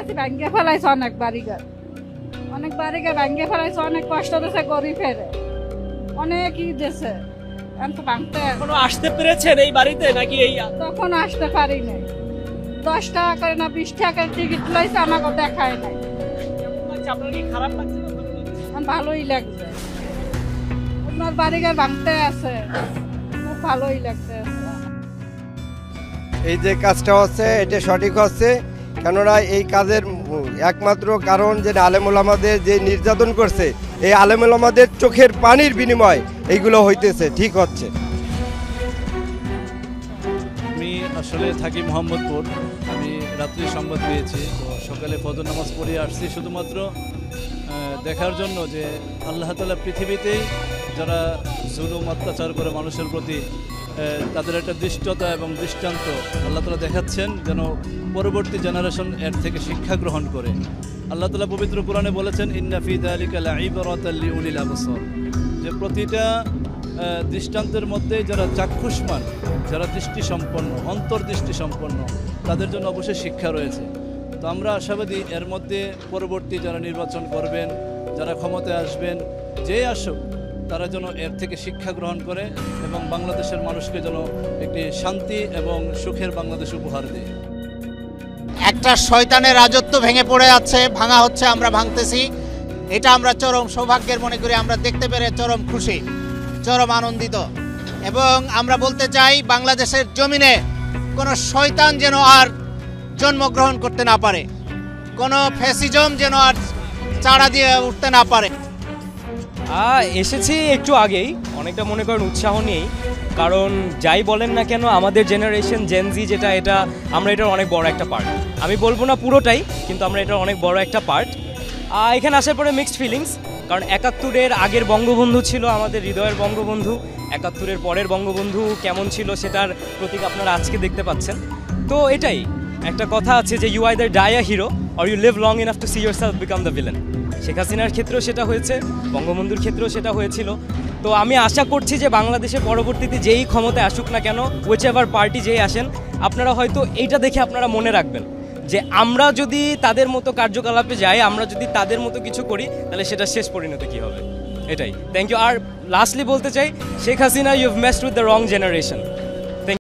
দেখতেছি ভাঙ্গে ফেলাইছে অনেক বাড়িঘর ভাঙ্গে ফেলাইছে, অনেক কষ্ট দিয়েছে গরিবের, অনেক ই দিয়েছে। এখন তো ভাঙতে এখনো আসতে পেরেছেন এই বাড়িতে নাকি? এই তখন আসতে পারি নাই, 10 টাকা করে না 20 টাকার টিকিট লইছে, আমাকে দেখায় নাই। আপনার কি খারাপ লাগছে? ভালোই লাগছে, আপনার বাড়িঘর ভাঙতে আছে, খুব ভালোই লাগছে। এই যে কাজটা হচ্ছে এটা সঠিক হচ্ছে, কেননা এই কাজের একমাত্র কারণ যে আলেমুল আমাদের যে নির্যাতন করছে, এই আলেমুল আমাদের চোখের পানির বিনিময় এইগুলো হইতেছে, ঠিক হচ্ছে। আমি আসলে থাকি মোহাম্মদপুর, আমি রাত্রি সংবাদ পেয়েছি, তো সকালে ফজর নামাজ পড়ে আসছি শুধুমাত্র দেখার জন্য যে আল্লাহ তাআলা পৃথিবীতেই যারা জুলুম অত্যাচার করে মানুষের প্রতি, তাদের একটা দৃষ্টতা এবং দৃষ্টান্ত আল্লাহ তাআলা দেখাচ্ছেন, যেন পরবর্তী জেনারেশন এর থেকে শিক্ষা গ্রহণ করে। আল্লাহ তাআলা পবিত্র কোরআনে বলেছেন, ইন্না ফি যালিকা লাইবরাতাল লিউলিল আবসার, যে প্রতিটা দৃষ্টান্তের মধ্যে যারা চাক্ষুষ্মান, যারা দৃষ্টিসম্পন্ন, অন্তর্দৃষ্টিসম্পন্ন, তাদের জন্য অবশ্যই শিক্ষা রয়েছে। তো আমরা আশাবাদী এর মধ্যে পরবর্তী যারা নির্বাচন করবেন, যারা ক্ষমতায় আসবেন, যেই আসুক, তারা যেন এর থেকে শিক্ষা গ্রহণ করে এবং বাংলাদেশের মানুষকে যেন একটি শান্তি এবং সুখের বাংলাদেশ উপহার দেয়। একটা শয়তানের রাজত্ব ভেঙে পড়ে আছে, ভাঙা হচ্ছে, আমরা ভাঙতেছি। এটা আমরা চরম সৌভাগ্যের মনে করি, আমরা দেখতে পেরে চরম খুশি, চরম আনন্দিত। এবং আমরা বলতে চাই, বাংলাদেশের জমিনে কোনো শয়তান যেন আর জন্মগ্রহণ করতে না পারে, কোনো ফ্যাসিজম যেন আর চাড়া দিয়ে উঠতে না পারে। এসেছি একটু আগেই, অনেকটা মনে করেন উৎসাহ নেই, কারণ যাই বলেন না কেন আমাদের জেনারেশন জেনজি যেটা, এটা আমরা এটার অনেক বড় একটা পার্ট। আমি বলবো না পুরোটাই, কিন্তু আমরা এটার অনেক বড় একটা পার্ট। এখানে আসার পরে মিক্সড ফিলিংস, কারণ 71-এর আগের বঙ্গবন্ধু ছিল আমাদের হৃদয়ের বঙ্গবন্ধু, 71-এর পরের বঙ্গবন্ধু কেমন ছিল সেটার প্রতীক আপনারা আজকে দেখতে পাচ্ছেন। তো এটাই একটা কথা আছে যে you either die a hero or you live long enough to see yourself become the villain. Sheikh হাসিনার ক্ষেত্রেও সেটা হয়েছে, বঙ্গবন্ধুর ক্ষেত্রেও সেটা হয়েছিল। তো আমি আশা করছি যে বাংলাদেশে পরবর্তীতে যেই ক্ষমতায় আসুক না কেন, হুইচ এভার পার্টি যেই আসেন, আপনারা হয়তো এইটা দেখে আপনারা মনে রাখবেন যে আমরা যদি তাদের মতো কার্যকলাপে যাই, আমরা যদি তাদের মতো কিছু করি, তাহলে সেটা শেষ পরিণতি কী হবে। এটাই, থ্যাংক ইউ। আর লাস্টলি বলতে চাই, Sheikh Hasina, you have messed with the wrong generation.